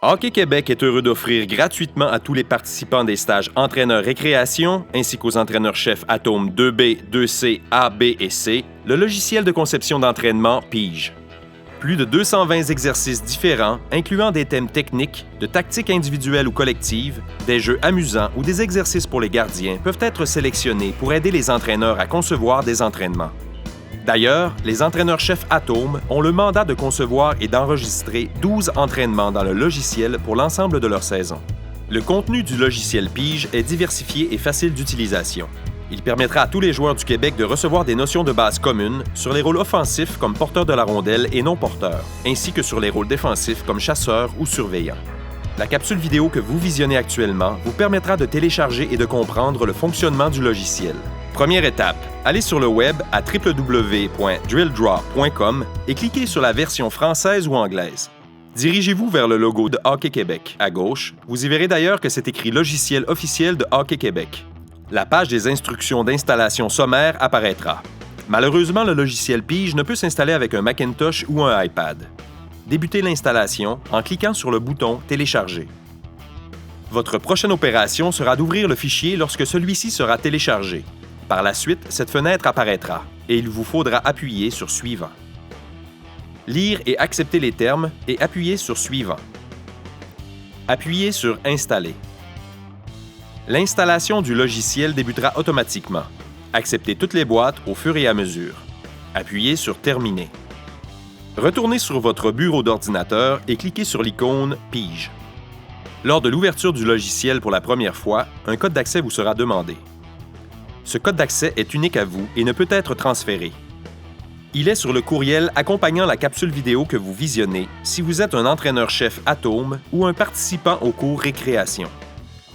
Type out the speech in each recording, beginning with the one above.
Hockey Québec est heureux d'offrir gratuitement à tous les participants des stages entraîneurs-récréation, ainsi qu'aux entraîneurs-chefs Atome 2B, 2C, A, B et C, le logiciel de conception d'entraînement Pige. Plus de 220 exercices différents, incluant des thèmes techniques, de tactiques individuelles ou collectives, des jeux amusants ou des exercices pour les gardiens peuvent être sélectionnés pour aider les entraîneurs à concevoir des entraînements. D'ailleurs, les entraîneurs-chefs Atome ont le mandat de concevoir et d'enregistrer 12 entraînements dans le logiciel pour l'ensemble de leur saison. Le contenu du logiciel Pige est diversifié et facile d'utilisation. Il permettra à tous les joueurs du Québec de recevoir des notions de base communes sur les rôles offensifs comme porteur de la rondelle et non porteur, ainsi que sur les rôles défensifs comme chasseur ou surveillant. La capsule vidéo que vous visionnez actuellement vous permettra de télécharger et de comprendre le fonctionnement du logiciel. Première étape, allez sur le web à www.drilldraw.com et cliquez sur la version française ou anglaise. Dirigez-vous vers le logo de Hockey Québec. À gauche, vous y verrez d'ailleurs que c'est écrit Logiciel officiel de Hockey Québec. La page des instructions d'installation sommaire apparaîtra. Malheureusement, le logiciel Pige ne peut s'installer avec un Macintosh ou un iPad. Débutez l'installation en cliquant sur le bouton « Télécharger ». Votre prochaine opération sera d'ouvrir le fichier lorsque celui-ci sera téléchargé. Par la suite, cette fenêtre apparaîtra et il vous faudra appuyer sur « Suivant ». Lire et accepter les termes et appuyer sur « Suivant ». Appuyez sur « Installer ». L'installation du logiciel débutera automatiquement. Acceptez toutes les boîtes au fur et à mesure. Appuyez sur « Terminer ». Retournez sur votre bureau d'ordinateur et cliquez sur l'icône « Pige ». Lors de l'ouverture du logiciel pour la première fois, un code d'accès vous sera demandé. Ce code d'accès est unique à vous et ne peut être transféré. Il est sur le courriel accompagnant la capsule vidéo que vous visionnez si vous êtes un entraîneur-chef Atome ou un participant au cours Récréation.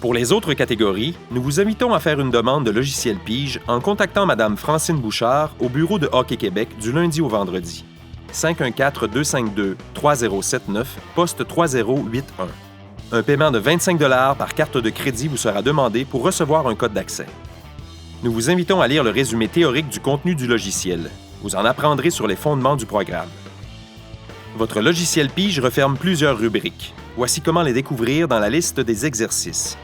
Pour les autres catégories, nous vous invitons à faire une demande de logiciel Pige en contactant Mme Francine Bouchard au bureau de Hockey Québec du lundi au vendredi. 514-252-3079, poste 3081. Un paiement de 25 $ par carte de crédit vous sera demandé pour recevoir un code d'accès. Nous vous invitons à lire le résumé théorique du contenu du logiciel. Vous en apprendrez sur les fondements du programme. Votre logiciel Pige referme plusieurs rubriques. Voici comment les découvrir dans la liste des exercices.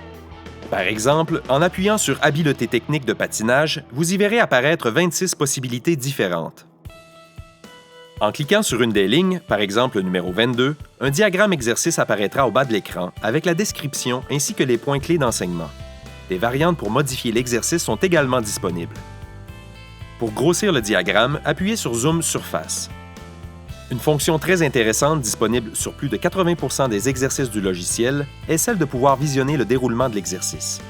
Par exemple, en appuyant sur « Habileté technique de patinage », vous y verrez apparaître 26 possibilités différentes. En cliquant sur une des lignes, par exemple le numéro 22, un diagramme exercice apparaîtra au bas de l'écran avec la description ainsi que les points clés d'enseignement. Des variantes pour modifier l'exercice sont également disponibles. Pour grossir le diagramme, appuyez sur « Zoom surface ». Une fonction très intéressante disponible sur plus de 80% des exercices du logiciel est celle de pouvoir visionner le déroulement de l'exercice.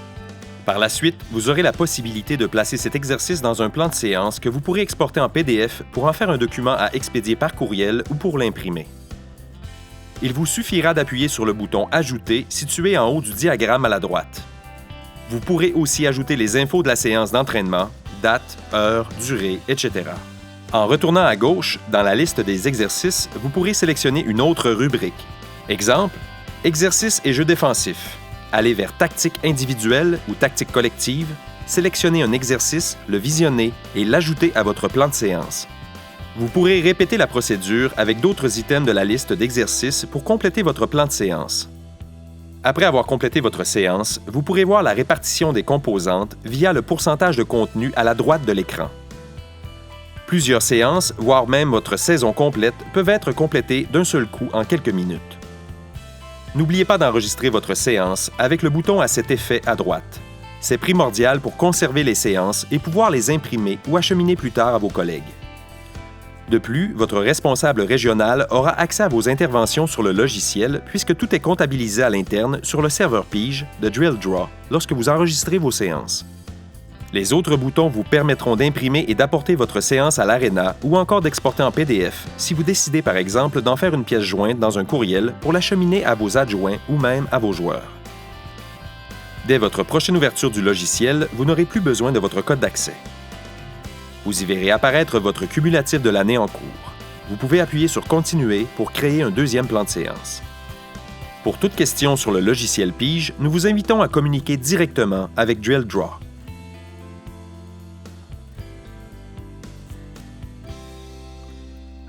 Par la suite, vous aurez la possibilité de placer cet exercice dans un plan de séance que vous pourrez exporter en PDF pour en faire un document à expédier par courriel ou pour l'imprimer. Il vous suffira d'appuyer sur le bouton « Ajouter » situé en haut du diagramme à la droite. Vous pourrez aussi ajouter les infos de la séance d'entraînement, date, heure, durée, etc. En retournant à gauche, dans la liste des exercices, vous pourrez sélectionner une autre rubrique. Exemple, exercices et jeux défensifs. Allez vers tactique individuelle ou tactique collective, sélectionnez un exercice, le visionner et l'ajouter à votre plan de séance. Vous pourrez répéter la procédure avec d'autres items de la liste d'exercices pour compléter votre plan de séance. Après avoir complété votre séance, vous pourrez voir la répartition des composantes via le pourcentage de contenu à la droite de l'écran. Plusieurs séances, voire même votre saison complète, peuvent être complétées d'un seul coup en quelques minutes. N'oubliez pas d'enregistrer votre séance avec le bouton à cet effet à droite. C'est primordial pour conserver les séances et pouvoir les imprimer ou acheminer plus tard à vos collègues. De plus, votre responsable régional aura accès à vos interventions sur le logiciel puisque tout est comptabilisé à l'interne sur le serveur Pige de DrillDraw lorsque vous enregistrez vos séances. Les autres boutons vous permettront d'imprimer et d'apporter votre séance à l'Arena ou encore d'exporter en PDF si vous décidez par exemple d'en faire une pièce jointe dans un courriel pour l'acheminer à vos adjoints ou même à vos joueurs. Dès votre prochaine ouverture du logiciel, vous n'aurez plus besoin de votre code d'accès. Vous y verrez apparaître votre cumulatif de l'année en cours. Vous pouvez appuyer sur « Continuer » pour créer un deuxième plan de séance. Pour toute question sur le logiciel Pige, nous vous invitons à communiquer directement avec DrillDraw.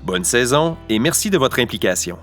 Bonne saison et merci de votre implication.